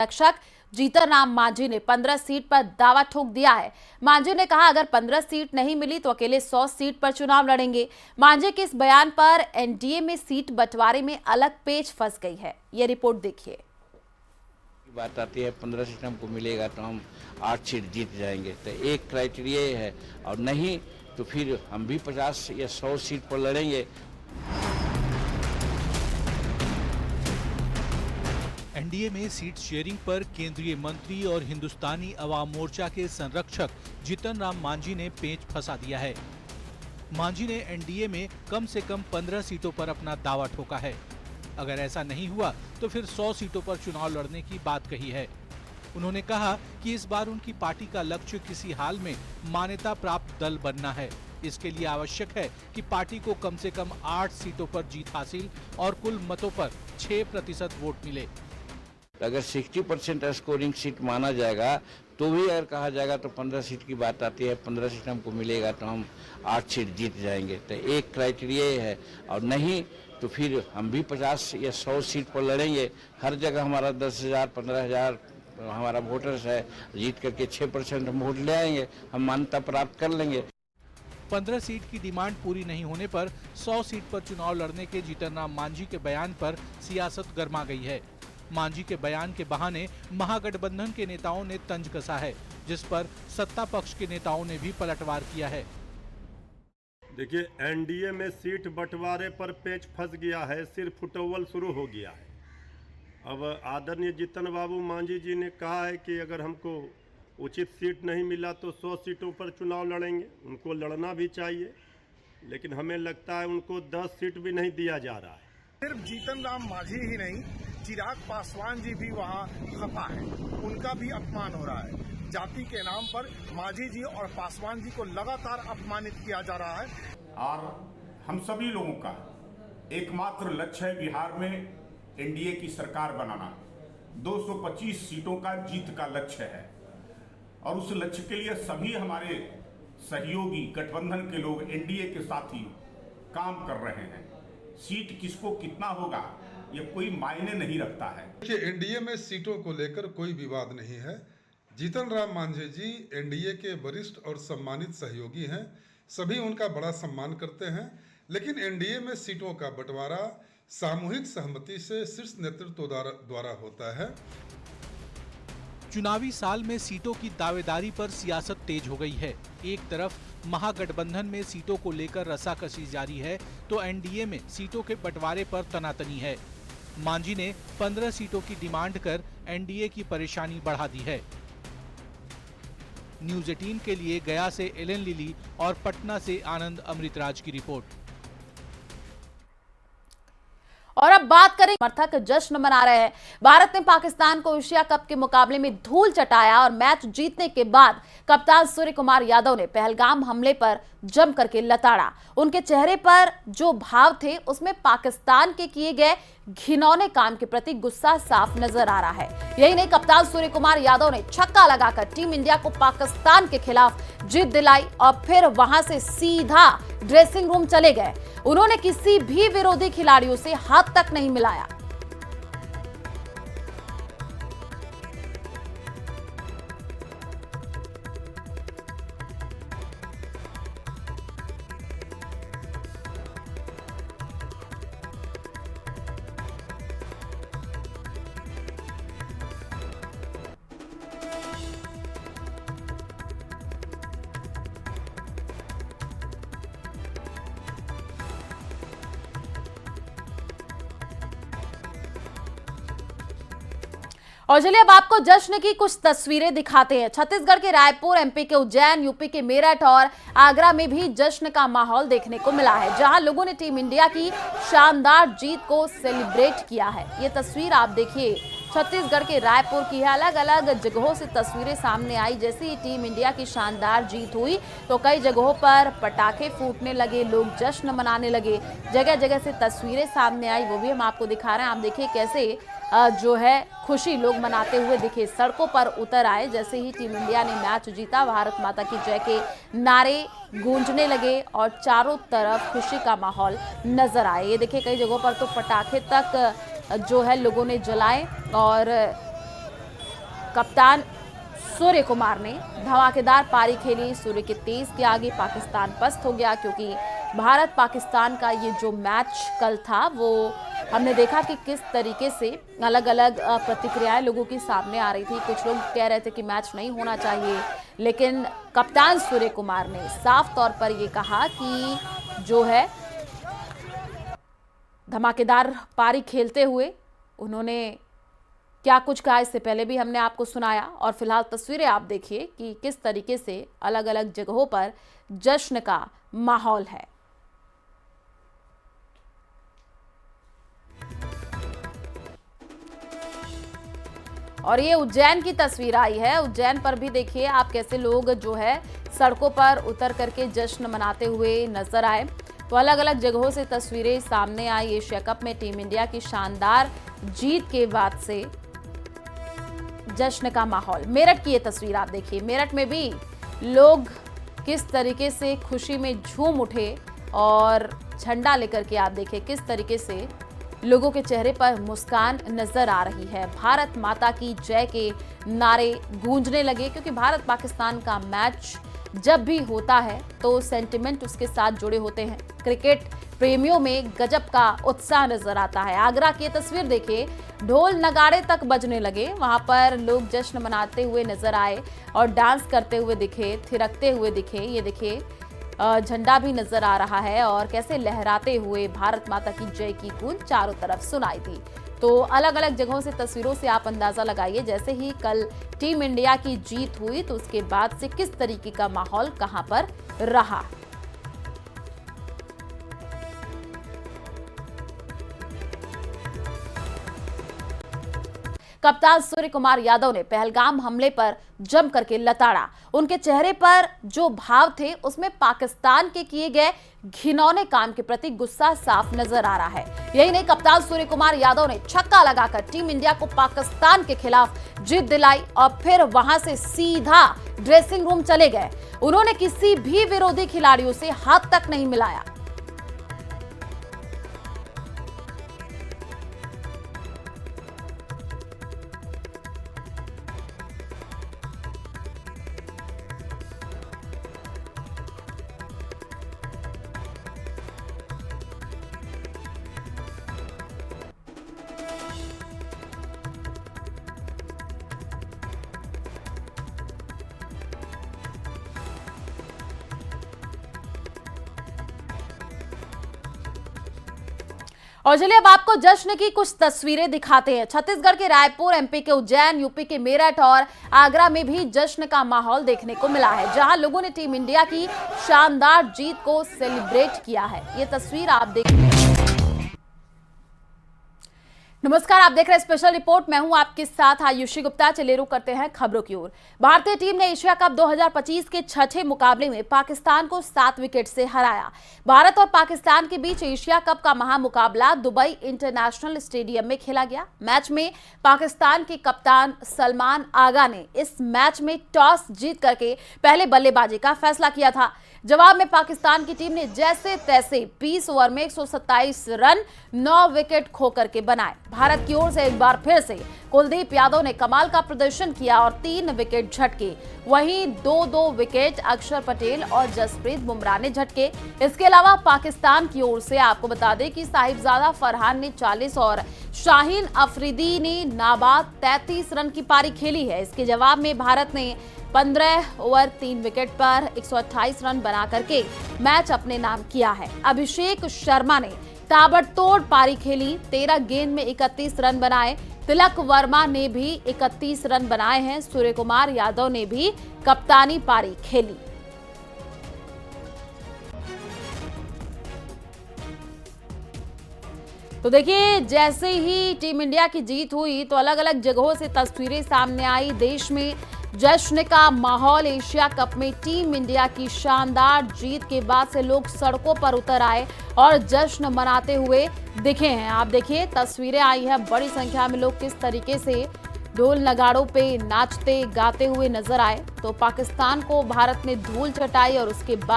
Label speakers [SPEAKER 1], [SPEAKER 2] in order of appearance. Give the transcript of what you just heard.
[SPEAKER 1] रक्षक जीतन राम मांझी ने 15 सीट पर दावा ठोक दिया है। मांझी ने कहा अगर 15 सीट नहीं मिली तो अकेले 100 सीट पर चुनाव लड़ेंगे। मांझी के इस बयान पर एनडीए में सीट बंटवारे में अलग पेच फंस गई है। ये रिपोर्ट देखिए।
[SPEAKER 2] बात आती है 15 सीट हमको मिलेगा तो हम 8 सीट जीत जाएंगे, तो एक क्राइटेरिया ये है, और नहीं तो फिर हम भी 50 या 100 सीट पर लड़ेंगे।
[SPEAKER 3] एनडीए में सीट शेयरिंग पर केंद्रीय मंत्री और हिंदुस्तानी अवाम मोर्चा के संरक्षक जीतन राम मांझी ने पेंच फंसा दिया है। मांझी ने एनडीए में कम से कम 15 सीटों पर अपना दावा ठोका है। अगर ऐसा नहीं हुआ तो फिर 100 सीटों पर चुनाव लड़ने की बात कही है। उन्होंने कहा कि इस बार उनकी पार्टी का लक्ष्य किसी हाल में मान्यता प्राप्त दल बनना है। इसके लिए आवश्यक है कि पार्टी को कम से कम 8 सीटों पर जीत हासिल और कुल मतों पर 6% वोट मिले।
[SPEAKER 2] अगर 60% स्कोरिंग सीट माना जाएगा तो भी अगर कहा जाएगा तो 15 सीट की बात आती है, 15 सीट हमको मिलेगा तो हम 8 सीट जीत जाएंगे, तो एक क्राइटेरिया ये है, और नहीं तो फिर हम भी 50 या 100 सीट पर लड़ेंगे। हर जगह हमारा 10,000 15,000 हमारा वोटर्स है, जीत करके 6% हम वोट ले आएंगे, हम मान्यता प्राप्त कर लेंगे।
[SPEAKER 3] 15 सीट की डिमांड पूरी नहीं होने पर 100 सीट पर चुनाव लड़ने के जीतन राम मांझी के बयान पर सियासत गर्मा गई है। मांझी के बयान के बहाने महागठबंधन के नेताओं ने तंज कसा है, जिस पर सत्ता पक्ष के नेताओं ने भी पलटवार किया है।
[SPEAKER 4] देखिए, एनडीए में सीट बंटवारे पर पेच फंस गया है, सिर्फ फुटबॉल शुरू हो गया है। अब आदरणीय जीतन बाबू मांझी जी ने कहा है कि अगर हमको उचित सीट नहीं मिला तो 100 सीटों पर चुनाव लड़ेंगे। उनको लड़ना भी चाहिए, लेकिन हमें लगता है उनको 10 सीट भी नहीं दिया जा रहा है।
[SPEAKER 5] सिर्फ जीतन राम मांझी ही नहीं, चिराग पासवान जी भी वहाँ खफा है, उनका भी अपमान हो रहा है। जाति के नाम पर मांझी जी और पासवान जी को लगातार अपमानित किया जा रहा है।
[SPEAKER 6] और हम सभी लोगों का एकमात्र लक्ष्य है बिहार में एनडीए की सरकार बनाना। 225 सीटों का जीत का लक्ष्य है, और उस लक्ष्य के लिए सभी हमारे सहयोगी गठबंधन के लोग, एनडीए के साथी काम कर रहे हैं। सीट किसको कितना होगा ये कोई मायने नहीं रखता है।
[SPEAKER 7] देखिए, एनडीए में सीटों को लेकर कोई विवाद नहीं है। जीतन राम मांझी जी एनडीए के वरिष्ठ और सम्मानित सहयोगी हैं, सभी उनका बड़ा सम्मान करते हैं। लेकिन एनडीए में सीटों का बंटवारा सामूहिक सहमति से शीर्ष नेतृत्व द्वारा होता है।
[SPEAKER 3] चुनावी साल में सीटों की दावेदारी पर सियासत तेज हो गई है। एक तरफ महागठबंधन में सीटों को लेकर रसाकसी जारी है, तो एनडीए में सीटों के बंटवारे पर तनातनी है। मांझी ने 15 सीटों की डिमांड कर एनडीए की परेशानी बढ़ा दी है। न्यूज़ 18 के लिए गया से एलन लिली और पटना से आनंद अमृतराज की रिपोर्ट।
[SPEAKER 1] और अब बात करें, समर्थक जश्न मना रहे हैं। भारत ने पाकिस्तान को एशिया कप के मुकाबले में धूल चटाया और मैच जीतने के बाद कप्तान सूर्य कुमार यादव ने पहलगाम हमले पर जम करके लताड़ा। उनके चेहरे पर जो भाव थे उसमें पाकिस्तान के किए गए घिनौने काम के प्रति गुस्सा साफ नजर आ रहा है। यही नहीं, कप्तान सूर्य कुमार यादव ने छक्का लगाकर टीम इंडिया को पाकिस्तान के खिलाफ जीत दिलाई और फिर वहां से सीधा ड्रेसिंग रूम चले गए। उन्होंने किसी भी विरोधी खिलाड़ियों से हाथ तक नहीं मिलाया। और चलिए अब आपको जश्न की कुछ तस्वीरें दिखाते हैं। छत्तीसगढ़ के रायपुर, एमपी के उज्जैन, यूपी के मेरठ और आगरा में भी जश्न का माहौल देखने को मिला है, जहां लोगों ने टीम इंडिया की शानदार जीत को सेलिब्रेट किया है। ये तस्वीर आप देखिए, छत्तीसगढ़ के रायपुर की है। अलग अलग जगहों से तस्वीरें सामने आई। जैसे ही टीम इंडिया की शानदार जीत हुई तो कई जगहों पर पटाखे फूटने लगे, लोग जश्न मनाने लगे। जगह जगह से तस्वीरें सामने आई, वो भी हम आपको दिखा रहे हैं। आप देखिए कैसे जो है खुशी लोग मनाते हुए दिखे, सड़कों पर उतर आए। जैसे ही टीम इंडिया ने मैच जीता, भारत माता की जय के नारे गूंजने लगे और चारों तरफ खुशी का माहौल नजर आए। ये देखिए, कई जगहों पर तो पटाखे तक जो है लोगों ने जलाए और 4 तरफ खुशी का माहौल नजर आए। ये देखिए, कई जगहों पर तो पटाखे तक जो है लोगों ने जलाए और 4 तरफ खुशी का माहौल नजर आए। ये देखिए, कई जगहों पर तो पटाखे तक जो है लोगों ने जलाए और 4 तरफ खुशी का माहौल नजर आए। ये देखिए, कई जगहों पर तो पटाखे तक कप्तान सूर्य कुमार ने धमाकेदार पारी खेली। सूर्य के तेज के आगे पाकिस्तान पस्त हो गया, क्योंकि भारत पाकिस्तान का ये जो मैच कल था वो हमने देखा कि किस तरीके से अलग अलग प्रतिक्रियाएं लोगों के सामने आ रही थी। कुछ लोग कह रहे थे कि मैच नहीं होना चाहिए, लेकिन कप्तान सूर्य कुमार ने साफ तौर पर ये कहा कि जो है धमाकेदार पारी खेलते हुए उन्होंने क्या कुछ कहा, इससे पहले भी हमने आपको सुनाया। और फिलहाल तस्वीरें आप देखिए कि किस तरीके से अलग अलग जगहों पर जश्न का माहौल है। और ये उज्जैन की तस्वीर आई है। उज्जैन पर भी देखिए आप कैसे लोग जो है सड़कों पर उतर करके जश्न मनाते हुए नजर आए। तो अलग अलग जगहों से तस्वीरें सामने आई। एशिया कप में टीम इंडिया की शानदार जीत के बाद से जश्न का माहौल। मेरठ की ये तस्वीर आप देखिए। मेरठ में भी लोग किस तरीके से खुशी में झूम उठे और झंडा लेकर के आप देखिए किस तरीके से लोगों के चेहरे पर मुस्कान नजर आ रही है। भारत माता की जय के नारे गूंजने लगे, क्योंकि भारत पाकिस्तान का मैच जब भी होता है तो सेंटिमेंट उसके साथ जुड़े होते हैं। क्रिकेट प्रेमियों में गजब का उत्साह नजर आता है। आगरा की तस्वीर देखिए, ढोल नगाड़े तक बजने लगे, वहां पर लोग जश्न मनाते हुए नजर आए और डांस करते हुए दिखे, थिरकते हुए दिखे। ये देखिए झंडा भी नजर आ रहा है और कैसे लहराते हुए भारत माता की जय की गूंज चारों तरफ सुनाई दी। तो अलग अलग जगहों से तस्वीरों से आप अंदाजा लगाइए, जैसे ही कल टीम इंडिया की जीत हुई तो उसके बाद से किस तरीके का माहौल कहां पर रहा। कप्तान सूर्य कुमार यादव ने पहलगाम हमले पर जम करके लताड़ा। उनके चेहरे पर जो भाव थे उसमें पाकिस्तान के किए गए घिनौने काम के प्रति गुस्सा साफ नजर आ रहा है। यही नहीं, कप्तान सूर्य कुमार यादव ने छक्का लगाकर टीम इंडिया को पाकिस्तान के खिलाफ जीत दिलाई और फिर वहां से सीधा ड्रेसिंग रूम चले गए। उन्होंने किसी भी विरोधी खिलाड़ियों से हाथ तक नहीं मिलाया। और चलिए अब आपको जश्न की कुछ तस्वीरें दिखाते हैं। छत्तीसगढ़ के रायपुर, एमपी के उज्जैन, यूपी के मेरठ और आगरा में भी जश्न का माहौल देखने को मिला है, जहां लोगों ने टीम इंडिया की शानदार जीत को सेलिब्रेट किया है। ये तस्वीर आप देख रहे हैं। नमस्कार, आप देख रहे हैं स्पेशल रिपोर्ट। मैं हूं आपके साथ आयुषी गुप्ता। चलिए रुक करते हैं खबरों की ओर। भारतीय टीम ने एशिया कप 2025 के छठे मुकाबले में पाकिस्तान को 7 विकेट से हराया। भारत और पाकिस्तान के बीच एशिया कप का महामुकाबला दुबई इंटरनेशनल स्टेडियम में खेला गया। मैच में पाकिस्तान के कप्तान सलमान आगा ने इस मैच में टॉस जीत करके पहले बल्लेबाजी का फैसला किया था। जवाब में पाकिस्तान की टीम ने जैसे तैसे 20 ओवर में 127 रन 9 विकेट खो करके बनाए। भारत की ओर से एक बार फिर से कुलदीप यादव ने कमाल का प्रदर्शन किया और 3 विकेट झटके। वहीं 2-2 विकेट अक्षर पटेल और जसप्रीत बुमराह ने झटके। इसके अलावा पाकिस्तान की ओर से आपको बता दें कि साहिबजादा फरहान ने 40 और शाहीन अफरीदी ने नाबाद 33 रन की पारी खेली है। इसके जवाब में भारत ने 15 ओवर 3 विकेट पर 128 रन बना करके मैच अपने नाम किया है। अभिषेक शर्मा ने ताबड़तोड़ पारी खेली, 13 गेंद में 31 रन बनाए। तिलक वर्मा ने भी 31 रन बनाए हैं। सूर्य कुमार यादव ने भी कप्तानी पारी खेली। तो देखिए, जैसे ही टीम इंडिया की जीत हुई तो अलग अलग जगहों से तस्वीरें सामने आई। देश में जश्न का माहौल। एशिया कप में टीम इंडिया की शानदार जीत के बाद से लोग सड़कों पर उतर आए और जश्न मनाते हुए दिखे हैं। आप देखिए तस्वीरें आई हैं, बड़ी संख्या में लोग किस तरीके से ढोल नगाड़ों पे नाचते गाते हुए नजर आए। तो पाकिस्तान को भारत ने धूल चटाई और उसके बाद